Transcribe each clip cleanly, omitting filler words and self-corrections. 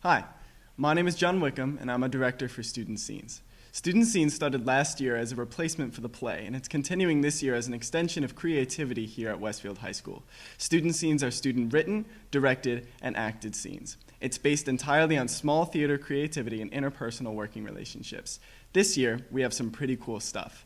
Hi, my name is John Wickham, and I'm a director for Student Scenes. Student Scenes started last year as a replacement for the play, and it's continuing this year as an extension of creativity here at Westfield High School. Student Scenes are student-written, directed, and acted scenes. It's based entirely on small theater creativity and interpersonal working relationships. This year, we have some pretty cool stuff.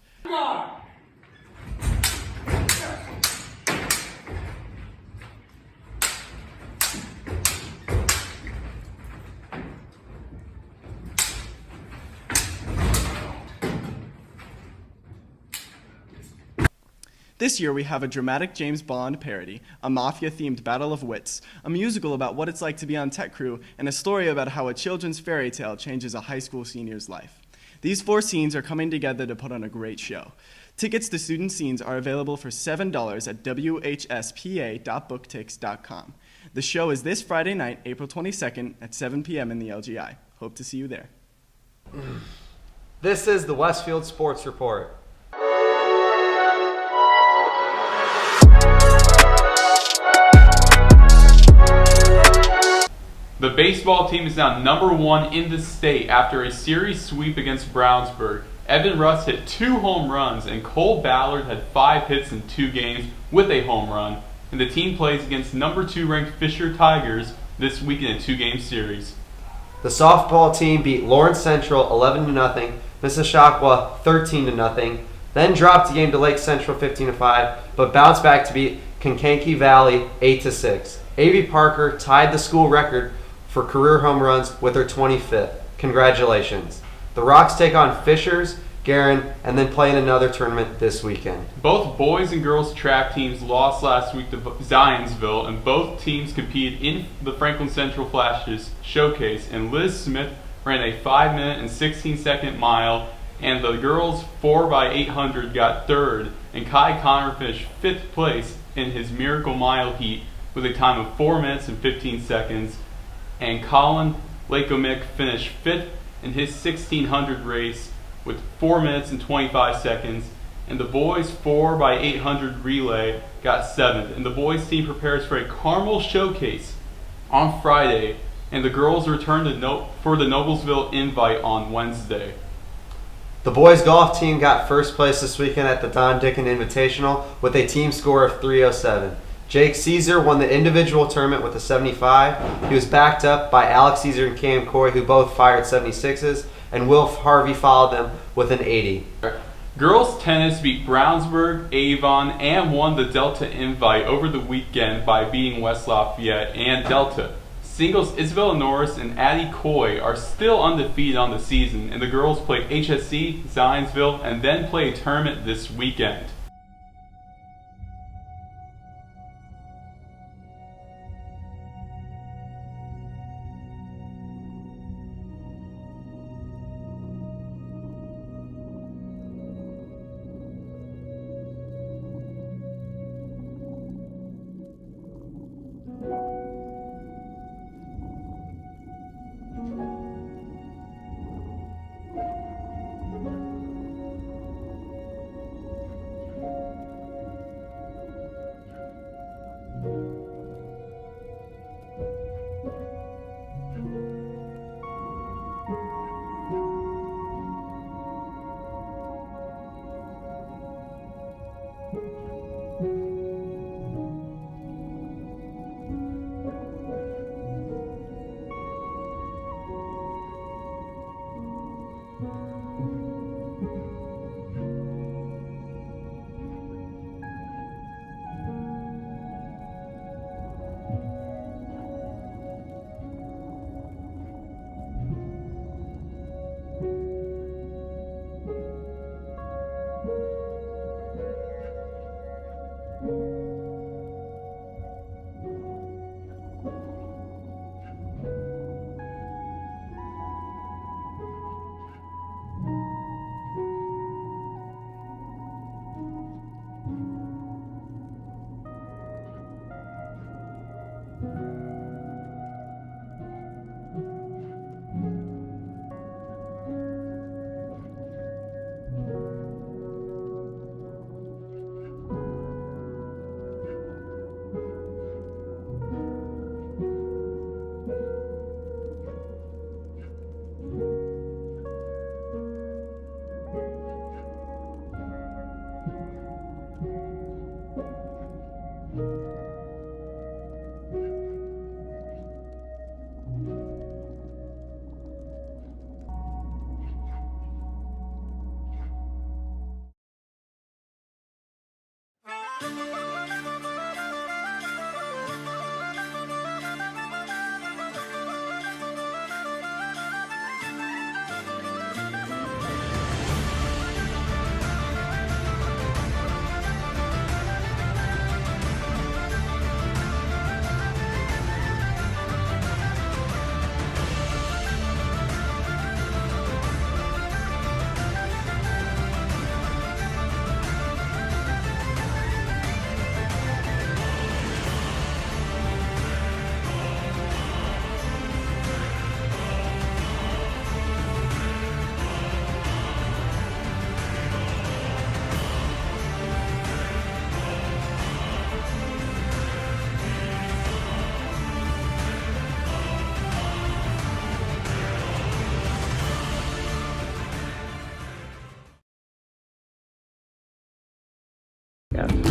This year we have a dramatic James Bond parody, a mafia-themed battle of wits, a musical about what it's like to be on tech crew, and a story about how a children's fairy tale changes a high school senior's life. These 4 scenes are coming together to put on a great show. Tickets to Student Scenes are available for $7 at whspa.booktix.com. The show is this Friday night, April 22nd at 7 p.m. in the LGI. Hope to see you there. This is the Westfield Sports Report. The baseball team is now number 1 in the state after a series sweep against Brownsburg. Evan Russ hit 2 home runs and Cole Ballard had 5 hits in 2 games with a home run. And the team plays against number 2 ranked Fisher Tigers this week in a 2-game series. The softball team beat Lawrence Central 11-0, Mississauga 13-0, then dropped a game to Lake Central 15-5, but bounced back to beat Kankakee Valley 8-6. Avy Parker tied the school record for career home runs with her 25th. Congratulations. The Rocks take on Fishers, Guerin, and then play in another tournament this weekend. Both boys and girls track teams lost last week to Zionsville, and both teams competed in the Franklin Central Flashes Showcase, and Liz Smith ran a 5-minute and 16-second mile, and the girls 4x800 got 3rd, and Kai Connor finished 5th place in his Miracle Mile heat with a time of 4 minutes and 15 seconds, and Colin Lakomick finished 5th in his 1600 race with 4 minutes and 25 seconds, and the boys 4x800 relay got 7th, and the boys team prepares for a Carmel Showcase on Friday, and the girls return for the Noblesville Invite on Wednesday. The boys golf team got first place this weekend at the Don Dickon Invitational with a team score of 307. Jake Caesar won the individual tournament with a 75. He was backed up by Alex Caesar and Cam Coy, who both fired 76s, and Will Harvey followed them with an 80. Girls tennis beat Brownsburg, Avon, and won the Delta Invite over the weekend by beating West Lafayette and Delta. Singles Isabella Norris and Addie Coy are still undefeated on the season, and the girls play HSC, Zionsville, and then play a tournament this weekend.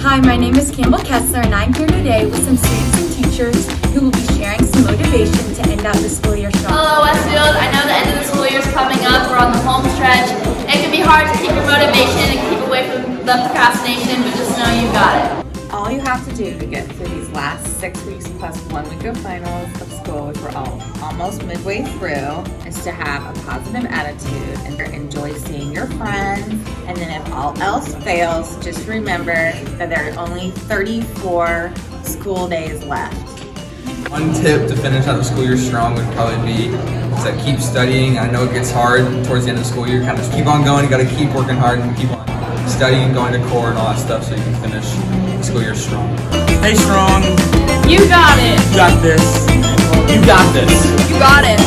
Hi, my name is Campbell Kessler, and I'm here today with some students and teachers who will be sharing some motivation to end out the school year strong. Hello, Westfield. I know the end of the school year is coming up. We're on the home stretch. It can be hard to keep your motivation and keep away from the procrastination, but just know you got it. All you have to do to get through these last 6 weeks plus 1 week of finals of school, which we're almost midway through, is to have a positive attitude and enjoy seeing your friends. And then if all else fails, just remember that there are only 34 school days left. One tip to finish out the school year strong would probably be to keep studying. I know it gets hard towards the end of the school year, kind of just keep on going. You got to keep working hard and keep on studying, going to core and all that stuff so you can finish the school year strong. Stay strong. You got it. You got this. You got this. You got it.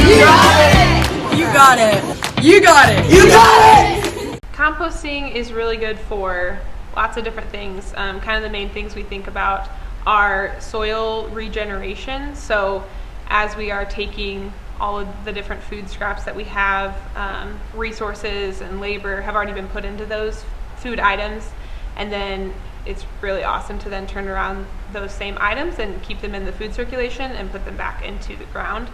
You got it. You got it. You got it. You got it. Composting is really good for lots of different things. Kind of the main things we think about are soil regeneration. So as we are taking all of the different food scraps that we have, resources and labor have already been put into those food items, and then it's really awesome to then turn around those same items and keep them in the food circulation and put them back into the ground.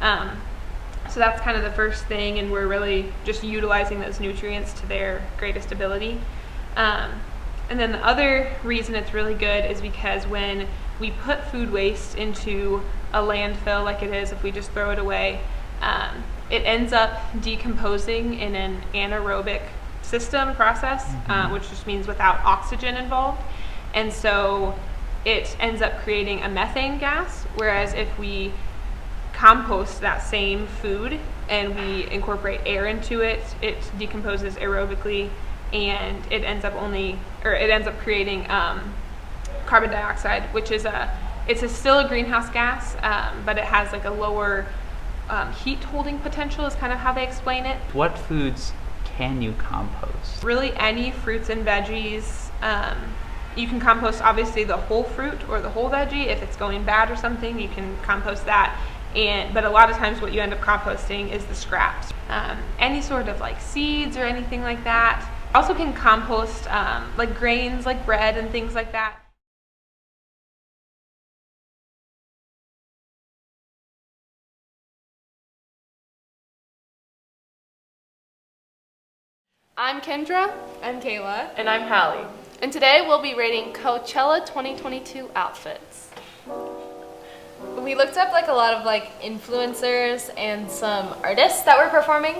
So that's kind of the first thing, and we're really just utilizing those nutrients to their greatest ability. And then the other reason it's really good is because when we put food waste into a landfill like it is if we just throw it away, it ends up decomposing in an anaerobic system process, which just means without oxygen involved. And so it ends up creating a methane gas, whereas if we compost that same food and we incorporate air into it, it decomposes aerobically, and it ends up creating carbon dioxide, which is still a greenhouse gas, but it has like a lower heat holding potential is kind of how they explain it. What foods can you compost? Really any fruits and veggies. You can compost obviously the whole fruit or the whole veggie. If it's going bad or something, you can compost that. But a lot of times what you end up composting is the scraps. Any sort of like seeds or anything like that. Also can compost like grains like bread and things like that. I'm Kendra. I'm Kayla. And I'm Hallie. And today we'll be rating Coachella 2022 outfits. We looked up like a lot of like influencers and some artists that were performing.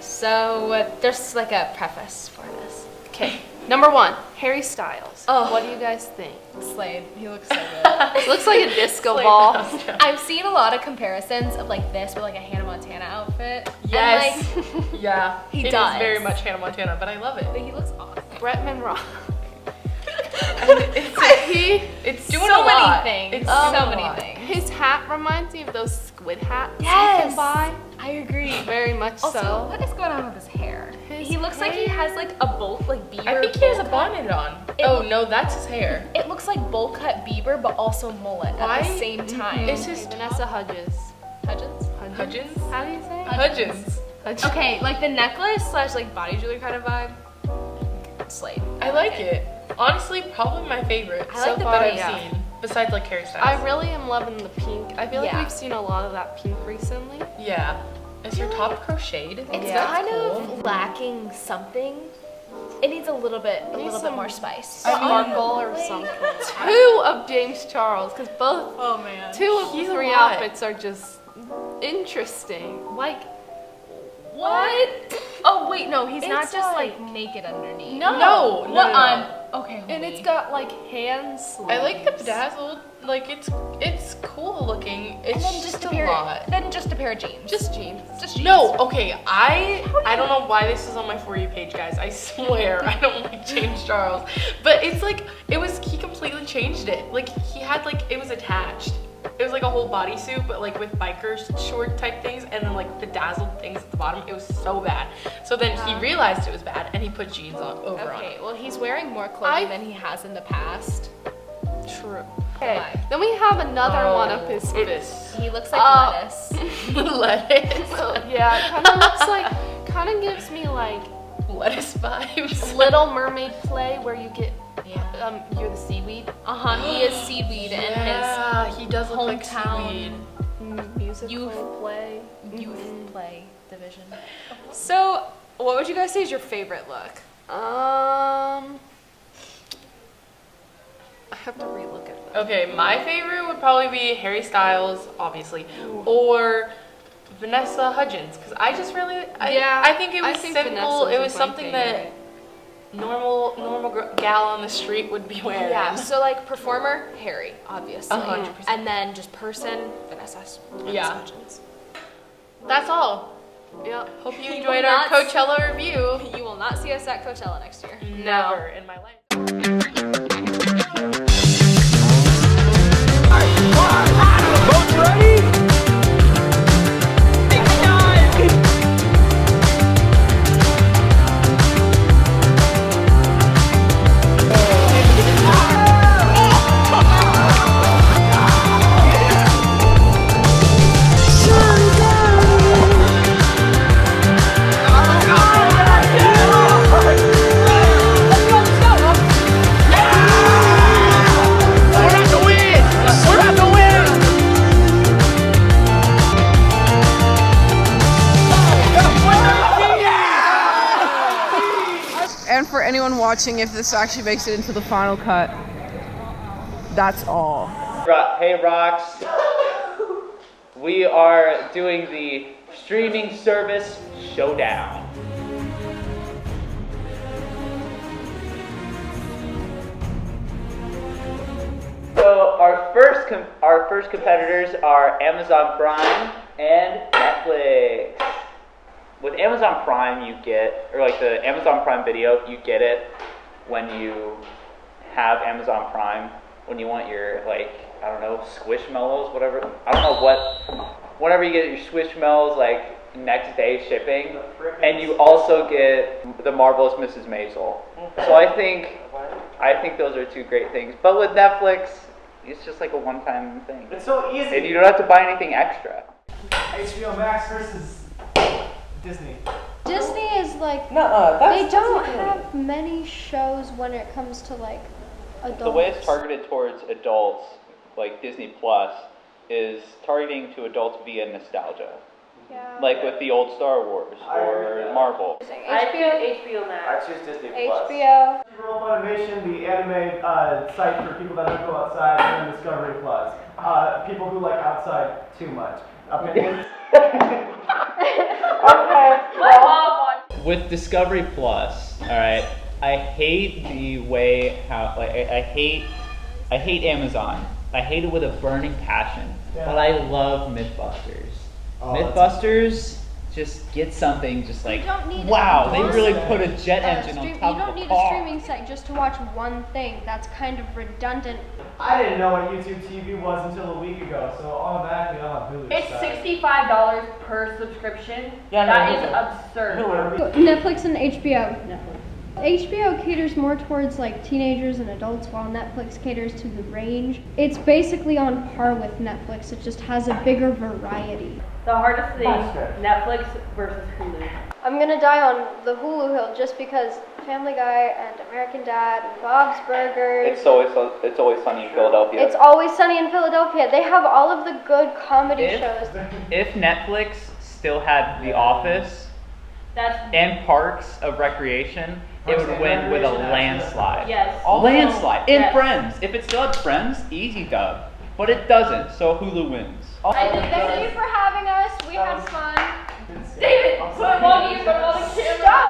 So there's like a preface for this. Okay. Number 1, Harry Styles. Oh. What do you guys think? Slade. He looks so good. Looks like a disco ball. I've seen a lot of comparisons of like this with like a Hannah Montana outfit. Yes. And, like, yeah. He It does. is very much Hannah Montana, but I love it. but he looks awesome. Brett Monroe. It's doing so a many lot. things. It's So doing a many lot. things. His hat reminds me of those squid hats you Yes. can buy. I agree. Very much Also, so. what is going on with his hair? His he looks like he has like a bowl, like Bieber. I think he has a bowl bonnet on. It Oh look- no, that's his hair. It looks like bowl cut Bieber, but also mullet at the same time. It's his Vanessa Hudgens. Hudgens? Hudgens? How do you say it? Hudgens. Okay, like the necklace / like body jewelry kind of vibe. Slade. I like it. Honestly, probably my favorite I like so the far I've body, seen. Besides like Harry Styles. I really am loving the pink. I feel like Yeah. we've seen a lot of that pink recently. Yeah. Is your top crocheted? It's That's kind cool. of lacking something. It needs a little bit more spice. Sparkle or something. 2 of James Charles, because both 2 of the 3 outfits are just interesting. Like, what? Oh wait, no, he's not It's just like- naked underneath. No. Okay, And it's got like hand sleeves. I like the bedazzled. Like it's cool looking. It's And then just a a pair. lot. Then just a pair of jeans. Just jeans. Just jeans. No, okay. I don't know why this is on my For You page, guys. I swear I don't like James Charles, but it's like he completely changed it. Like he had it was attached. It was like a whole bodysuit, but like with biker short type things, and then like bedazzled things at the bottom. It was so bad. So then he realized it was bad, and he put jeans on over on Okay, it. well he's wearing more clothing than he has in the past. True. Okay. Then we have another one of his fits. He looks like lettuce. Lettuce. Yeah, it kind of looks like, kind of gives me like Lettuce vibes. Little Mermaid play where you get, Yeah. you're the seaweed. He is seaweed in He does look like seaweed. hometown Musical Youth. play. youth play division. So, what would you guys say is your favorite look? I have to relook at that. Okay, my favorite would probably be Harry Styles, obviously, or Vanessa Hudgens, because I just really, I think it was simple. Vanessa's It was my something that normal gal on the street would be wearing. Yeah, so like performer, Harry, obviously. 100%. And then just person, Vanessa Yeah. Hudgens. That's all. Yeah. Hope you You enjoyed will our not Coachella review. You will not see us at Coachella next year. Never in my life. Boats ready? And for anyone watching, if this actually makes it into the final cut, that's all. Hey Rocks, we are doing the streaming service showdown. So our first competitors are Amazon Prime and Netflix. With Amazon Prime, you get, or like the Amazon Prime Video, you get it when you have Amazon Prime, when you want your, like, I don't know, Squishmallows, whatever. I don't know what, whenever you get your Squishmallows, like, next day shipping, and you also get the Marvelous Mrs. Maisel. So I think those are two great things. But with Netflix, it's just like a one-time thing. It's so easy. And you don't have to buy anything extra. HBO Max versus Disney. Disney is like, that's they don't have many shows when it comes to like adults. The way it's targeted towards adults, like Disney Plus, is targeting to adults via nostalgia. Yeah. Like with the old Star Wars or Marvel. HBO Max. I choose Disney Plus. HBO. Crunchyroll Funimation, the anime site for people that don't go outside, and then Discovery Plus. People who like outside too much. Opinions? With Discovery Plus, all right, I hate the way how like I hate Amazon. I hate it with a burning passion. Yeah. But I love MythBusters. Oh, MythBusters just get something just like, You don't need wow, they really a- put a jet engine on You top don't of a need car. a streaming site just to watch one thing. That's kind of redundant. I didn't know what YouTube TV was until a week ago, so automatically I'm on Hulu. It's $65 per subscription. Yeah, That no, is absurd. Netflix and HBO. HBO caters more towards like teenagers and adults, while Netflix caters to the range. It's basically on par with Netflix. It just has a bigger variety. The hardest thing, That's good. Netflix versus Hulu. I'm gonna die on the Hulu hill just because Family Guy and American Dad and Bob's Burgers. It's always sunny in Philadelphia. It's Always Sunny in Philadelphia. They have all of the good comedy shows. If Netflix still had The Office That's and Parks of Recreation, it would win with a landslide. Yes. Landslide. In Yes. Friends. If it still had Friends, easy dub. But it doesn't, so Hulu wins. Thank you for having us. We had fun. David, put one of you, put all the kids. Stop.